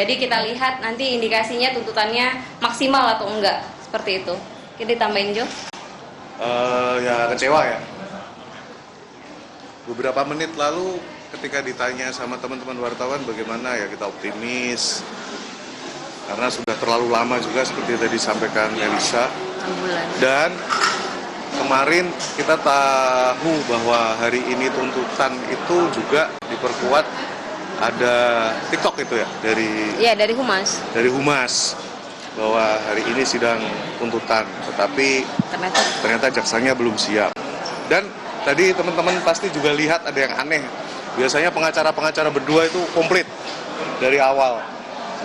Jadi kita lihat nanti indikasinya tuntutannya maksimal atau enggak, seperti itu. Kita ditambahin Jo? Ya kecewa ya. Beberapa menit lalu ketika ditanya sama teman-teman wartawan bagaimana ya kita optimis. Karena sudah terlalu lama juga seperti tadi disampaikan Elisa. 6 bulan. Dan kemarin kita tahu bahwa hari ini tuntutan itu juga diperkuat ada TikTok itu ya Dari Humas. dari Humas bahwa hari ini sidang tuntutan, tetapi ternyata jaksanya belum siap. Dan tadi teman-teman pasti juga lihat ada yang aneh. Biasanya pengacara-pengacara berdua itu komplit dari awal.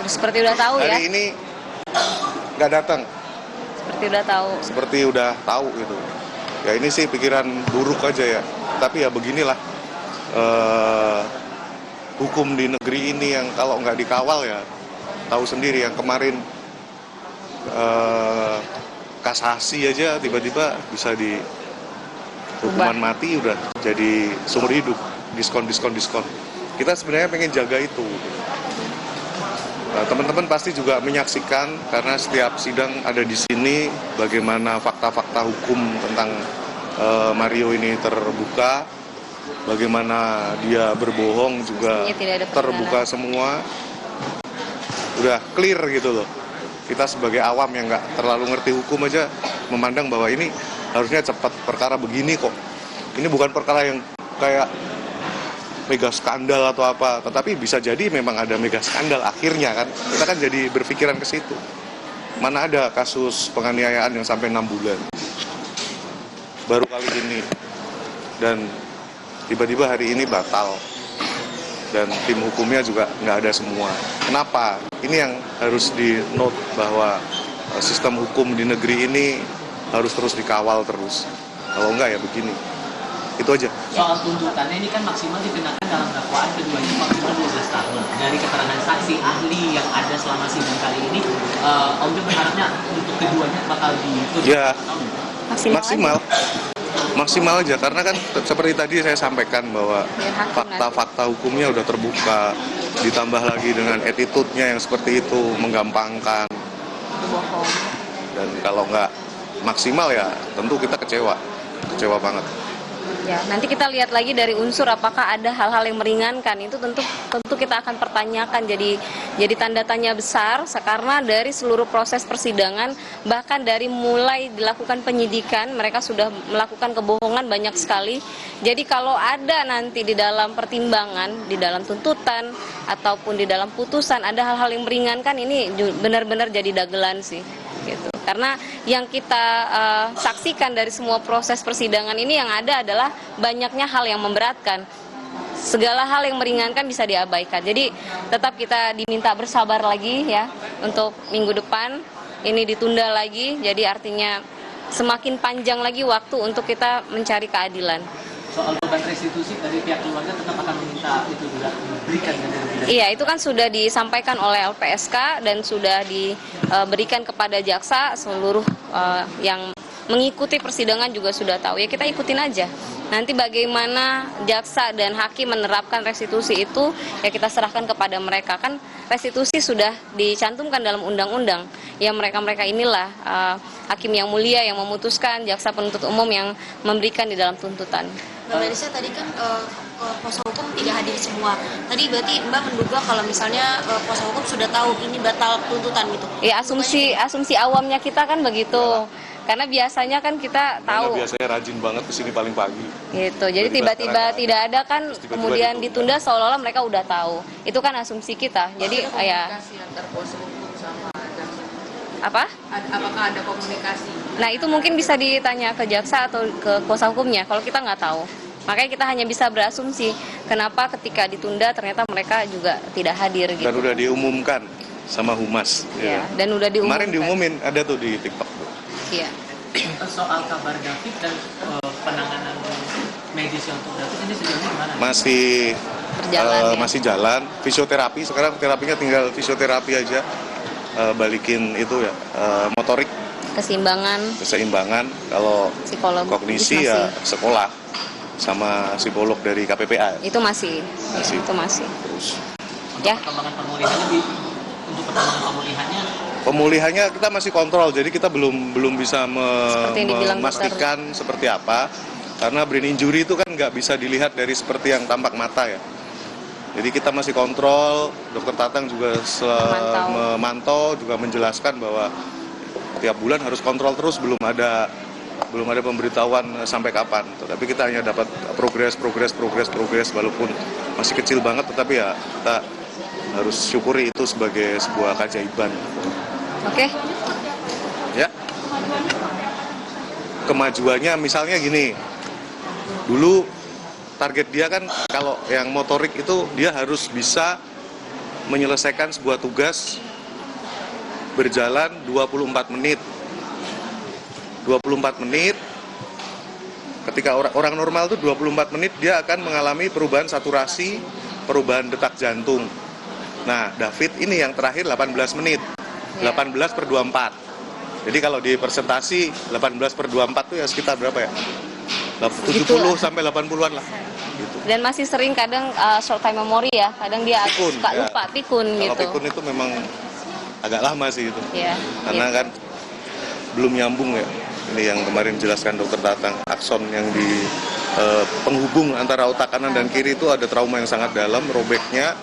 Seperti udah tahu ya. Hari ini nggak datang. Seperti Udah udah tahu. tahu gitu. Ya ini sih pikiran buruk aja ya. Tapi ya beginilah hukum di negeri ini yang kalau nggak dikawal ya tahu sendiri yang kemarin kasasi aja tiba-tiba bisa di hukuman mati udah jadi seumur hidup, diskon. Kita sebenarnya pengen jaga itu. Nah, teman-teman pasti juga menyaksikan karena setiap sidang ada di sini bagaimana fakta-fakta hukum tentang Mario ini terbuka, bagaimana dia berbohong juga terbuka semua, udah clear gitu loh. Kita sebagai awam yang nggak terlalu ngerti hukum aja memandang bahwa ini harusnya cepat, perkara begini kok. Ini bukan perkara yang kayak mega skandal atau apa, tetapi bisa jadi memang ada mega skandal akhirnya kan. Kita kan jadi berpikiran ke situ. Mana ada kasus penganiayaan yang sampai 6 bulan. Baru kali ini. Dan tiba-tiba hari ini batal. Dan tim hukumnya juga nggak ada semua. Kenapa? Ini yang harus di-note bahwa sistem hukum di negeri ini harus terus dikawal terus. Kalau enggak ya begini. Itu aja. Soal tuntutannya ini kan maksimal dikenakan dalam dakwaan keduanya maksimal 12 tahun. Dari keterangan saksi ahli yang ada selama sidang kali ini, Om Jo berharapnya untuk keduanya bakal dituntut. Ya, Maksimal. maksimal aja karena kan seperti tadi saya sampaikan bahwa fakta-fakta hukumnya udah terbuka, ditambah lagi dengan attitude-nya yang seperti itu menggampangkan. Bohong. Dan kalau nggak maksimal ya tentu kita kecewa banget. Ya, nanti kita lihat lagi dari unsur apakah ada hal-hal yang meringankan. Itu tentu kita akan pertanyakan. Jadi tanda tanya besar karena dari seluruh proses persidangan, bahkan dari mulai dilakukan penyidikan, mereka sudah melakukan kebohongan banyak sekali. Jadi kalau ada nanti di dalam pertimbangan, di dalam tuntutan ataupun di dalam putusan ada hal-hal yang meringankan, ini benar-benar jadi dagelan sih. Gitu. Karena yang kita saksikan dari semua proses persidangan ini yang ada adalah banyaknya hal yang memberatkan. Segala hal yang meringankan bisa diabaikan. Jadi tetap kita diminta bersabar lagi ya untuk minggu depan ini ditunda lagi. Jadi artinya semakin panjang lagi waktu untuk kita mencari keadilan. Soal beban restitusi dari pihak keluarga tetap akan meminta itu juga diberikan. Iya, itu kan sudah disampaikan oleh LPSK dan sudah diberikan kepada jaksa. Seluruh yang mengikuti persidangan juga sudah tahu. Ya kita ikutin aja. Nanti bagaimana jaksa dan hakim menerapkan restitusi itu ya kita serahkan kepada mereka. Kan restitusi sudah dicantumkan dalam undang-undang. Ya mereka-mereka inilah hakim yang mulia yang memutuskan, jaksa penuntut umum yang memberikan di dalam tuntutan. Mbak Melisa tadi kan kuasa hukum tidak hadir semua. Tadi berarti Mbak menduga kalau misalnya kuasa hukum sudah tahu ini batal tuntutan gitu. Ya asumsi awamnya kita kan begitu. Karena biasanya kan kita tahu. Biasanya rajin banget kesini paling pagi. Gitu. Jadi tiba-tiba tidak ada kan kemudian ditunda seolah-olah mereka udah tahu. Itu kan asumsi kita. Jadi ya. Antar kuasa hukum sama jaksa. Apa? Apakah ada komunikasi? Nah itu mungkin bisa ditanya ke jaksa atau ke kuasa hukumnya. Kalau kita nggak tahu. Makanya kita hanya bisa berasumsi kenapa ketika ditunda ternyata mereka juga tidak hadir gitu. Dan udah diumumkan sama Humas. Ya, dan udah diumumkan. Kemarin diumumin ada tuh di TikTok. Iya. Soal kabar David dan penanganan medis untuk David ini sejauh ini gimana? Masih jalan. Fisioterapi sekarang terapinya tinggal fisioterapi aja. Balikin itu ya motorik. Keseimbangan. Kalau psikolog, kognisi ya sekolah sama psikolog dari KPPA. Itu masih. Terus. Ya. Perkembangan pemulihan lebih perkembangan pemulihannya? Pemulihannya kita masih kontrol, jadi kita belum bisa Seperti yang dibilang memastikan seperti apa, karena brain injury itu kan nggak bisa dilihat dari seperti yang tampak mata ya. Jadi kita masih kontrol, Dokter Tatang juga memantau, juga menjelaskan bahwa tiap bulan harus kontrol terus, belum ada pemberitahuan sampai kapan. Tapi kita hanya dapat progres, walaupun masih kecil banget, tetapi ya kita harus syukuri itu sebagai sebuah keajaiban. Oke. Ya. Kemajuannya misalnya gini, dulu target dia kan kalau yang motorik itu dia harus bisa menyelesaikan sebuah tugas berjalan 24 menit. 24 menit, ketika orang normal itu 24 menit dia akan mengalami perubahan saturasi, perubahan detak jantung. Nah, David ini yang terakhir 18 menit, 18/24. Jadi kalau di persentasi 18/24 itu ya sekitar berapa ya? 70 sampai 80-an lah. Gitu. Dan masih sering kadang short time memory ya, kadang dia suka lupa, pikun Kalau gitu. pikun itu memang agak lama sih itu. Ya, karena kan belum nyambung ya. Ini yang kemarin jelaskan Dokter Tatang, akson yang di penghubung antara otak kanan dan kiri itu ada trauma yang sangat dalam, robeknya,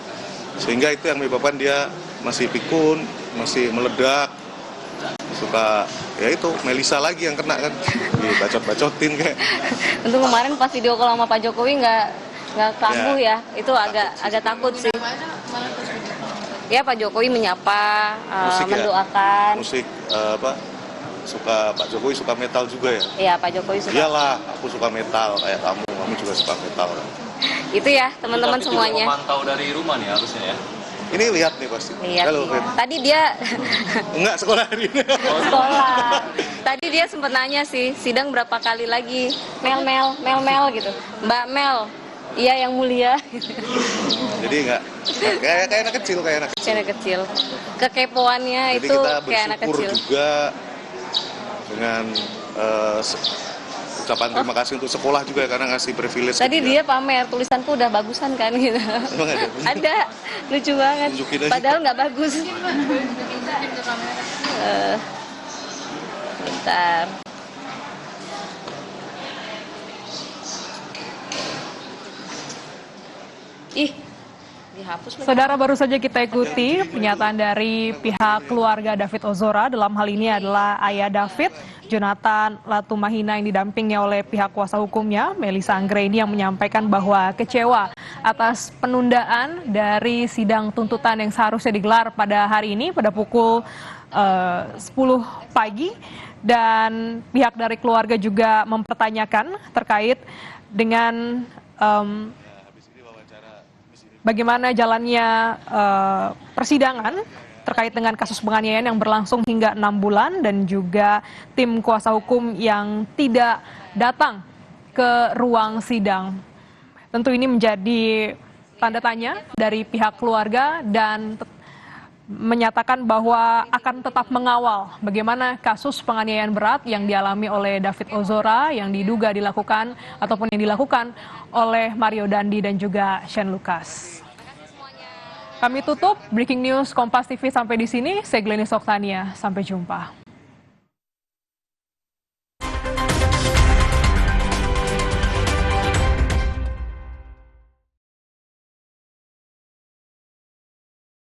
sehingga itu yang menyebabkan dia masih pikun, masih meledak, suka ya itu Melisa lagi yang kena kan, dibacot-bacotin kayak. Untuk kemarin pas video call sama Pak Jokowi nggak kambuh ya, itu agak takut sih. Ya Pak Jokowi menyapa, mendoakan. Musik suka Pak Jokowi suka metal juga ya? Iya, Pak Jokowi suka. Iyalah, aku suka metal kayak kamu juga suka metal. Itu ya teman-teman semuanya. Memantau dari rumah nih harusnya ya. Ini lihat nih pasti. Lihat. Halo, Feb. Tadi dia Enggak sekolah hari ini. sekolah. Tadi dia sempat nanya sih, sidang berapa kali lagi? Mel gitu. Mbak Mel. Iya yang mulia. Jadi enggak kayak anak kecil, Kayak anak kecil. Kekepoannya Jadi itu kita kayak anak bersyukur kecil. juga dengan ucapan terima kasih untuk sekolah juga karena ngasih privilege. Tadi dia pamer, tulisanku udah bagusan kan gitu. Emang ada? Ada, lucu banget. Tunjukin aja. Padahal nggak bagus. Bentar. Ih, dihapus lagi. Saudara, baru saja kita ikuti pernyataan dari pihak keluarga David Ozora. Dalam hal ini adalah ayah David, Jonathan Latumahina, yang didampingi oleh pihak kuasa hukumnya, Melisa Anggraini, yang menyampaikan bahwa kecewa atas penundaan dari sidang tuntutan yang seharusnya digelar pada hari ini pada pukul 10 pagi. Dan pihak dari keluarga juga mempertanyakan terkait dengan bagaimana jalannya persidangan terkait dengan kasus penganiayaan yang berlangsung hingga 6 bulan dan juga tim kuasa hukum yang tidak datang ke ruang sidang. Tentu ini menjadi tanda tanya dari pihak keluarga dan menyatakan bahwa akan tetap mengawal bagaimana kasus penganiayaan berat yang dialami oleh David Ozora yang diduga dilakukan ataupun yang dilakukan oleh Mario Dandi dan juga Shane Lucas. Kami tutup Breaking News Kompas TV sampai di sini. Saya Glenis Oktania, sampai jumpa.